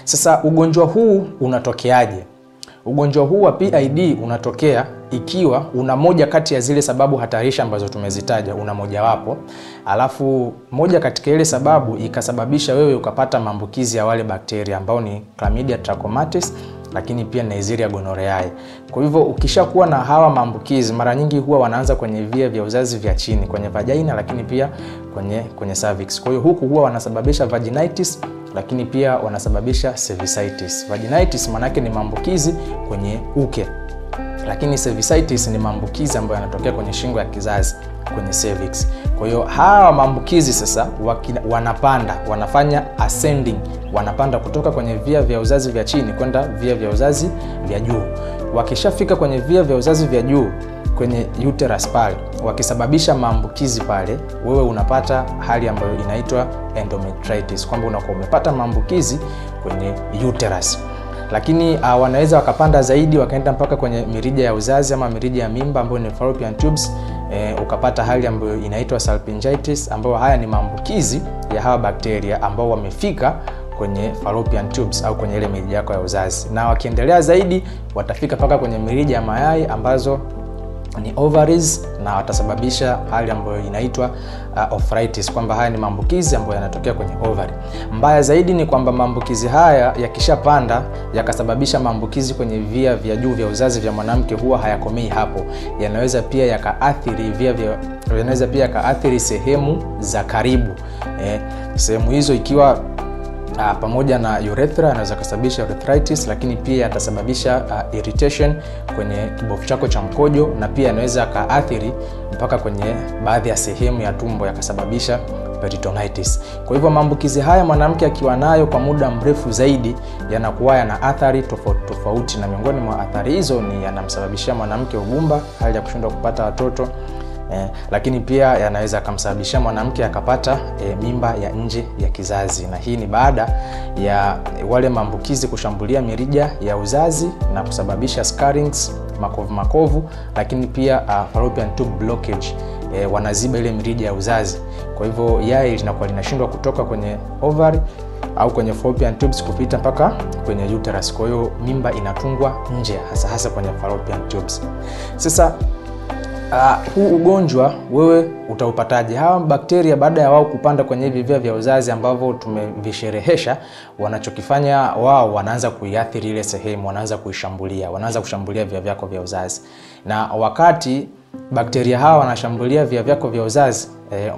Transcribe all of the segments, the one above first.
Sasa ugonjwa huu unatokeaje? Ugonjwa huu wa PID unatokea ikiwa una moja kati ya zile sababu hatarishi ambazo tumezitaja, una mojawapo, alafu moja katika ile sababu ikasababisha wewe ukapata maambukizi ya wale bakteria ambao ni Chlamydia trachomatis, lakini pia Neisseria gonorrhoeae. Kwa hivyo ukishakuwa na hawa maambukizi, mara nyingi huwa wanaanza kwenye via vya uzazi vya chini, kwenye vagina, lakini pia kwenye cervix. Kwa hiyo huku huwa wanasababisha vaginitis, lakini pia wanasababisha cervicitis. Vaginitis manake ni maambukizi kwenye uke, lakini cervicitis ni maambukizi ambayo yanatokea kwenye shingo ya kizazi, kwenye cervix. Kwa hiyo hawa maambukizi sasa wanafanya ascending, wanapanda kutoka kwenye via vya uzazi vya chini kwenda via vya uzazi vya juu. Wakishafika kwenye via vya uzazi vya juu, kwenye uterus pale, wakisababisha maambukizi pale, wewe unapata hali ambayo inaitwa endometritis, kwamba unakuwa umepata maambukizi kwenye uterus. Lakini wanaweza wakapanda zaidi, wakaenda mpaka kwenye mirija ya uzazi ama mirija ya mimba ambayo ni fallopian tubes, ukapata hali ambayo inaitwa salpingitis, ambayo haya ni maambukizi ya hawa bakteria ambao wamefika kwenye fallopian tubes au kwenye ile mirija yako ya uzazi. Na wakiendelea zaidi watafika mpaka kwenye mirija ya mayai ambazo ni ovaries, na watasababisha hali ambayo inaitwa ophritis, kwamba haya ni maambukizi ambayo yanatokea kwenye ovary. Mbaya zaidi ni kwamba maambukizi haya yakishapanda yakasababisha maambukizi kwenye via vya juu vya uzazi vya mwanamke, huwa hayakomei hapo. Yanaweza pia yakaathiri sehemu za karibu. Sehemu hizo ikiwa pamoja na urethra, anaweza kusababisha urethritis, lakini pia yatasababisha irritation kwenye kibofu chako cha mkojo, na pia yanaweza kaathiri mpaka kwenye baadhi ya sehemu ya tumbo, yakasababisha peritonitis. Kwa hivyo maambukizi haya mwanamke akiwa nayo kwa muda mrefu zaidi yanakuwa yana athari tofauti, na miongoni mwa athari hizo ni yanamsababishia mwanamke ugumba, hali ya kushindwa kupata watoto. Lakini pia yanaweza kumsababishia mwanamke akapata mimba ya nje ya kizazi, na hii ni baada ya wale maambukizi kushambulia mirija ya uzazi na kusababisha scarrings, makovu, lakini pia fallopian tube blockage, wanaziba ile mirija ya uzazi. Kwa hivyo yai linakuwa linashindwa kutoka kwenye ovary au kwenye fallopian tubes kupita mpaka kwenye uterus. Kwa hiyo mimba inatungwa nje, hasa kwenye fallopian tubes. Sasa huu ugonjwa wewe utaupataje? Hawa bakteria baada ya wao kupanda kwenye hivi via vya uzazi ambavyo tumevisherehesha, wanachokifanya wao wanaanza kuiathiri ile sehemu, wanaanza kushambulia via vyako vya uzazi. Na wakati bakteria hawa wanashambulia via vyako vya uzazi,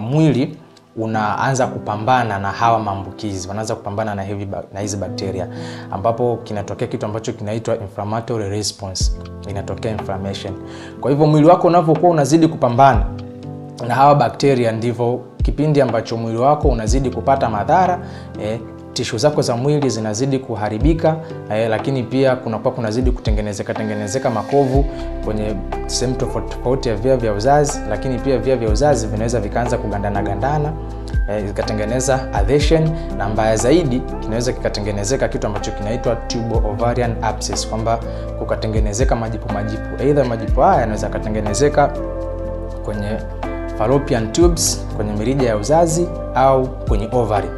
mwili unaanza kupambana na hawa maambukizi, wanaanza kupambana na hizi bakteria, ambapo kinatokea kitu ambacho kinaitwa inflammatory response, inatokea inflammation. Kwa hivyo mwili wako unapokuwa unazidi kupambana na hawa bakteria, ndivyo kipindi ambacho mwili wako unazidi kupata madhara, tishu zako za mwili zinazidi kuharibika, lakini pia kunazidi kutengenezeka makovu kwenye sehemu tofauti ya via vya uzazi, lakini pia via vya uzazi vinaweza vikaanza kugandana, zikatengeneza adhesion, na mbaya zaidi kinaweza kikatengenezeka kitu ambacho kinaitwa tubal ovarian abscess, kwamba kukatengenezeka majipu. Aidha majipu haya yanaweza kutengenezeka kwenye fallopian tubes, kwenye mirija ya uzazi au kwenye ovary.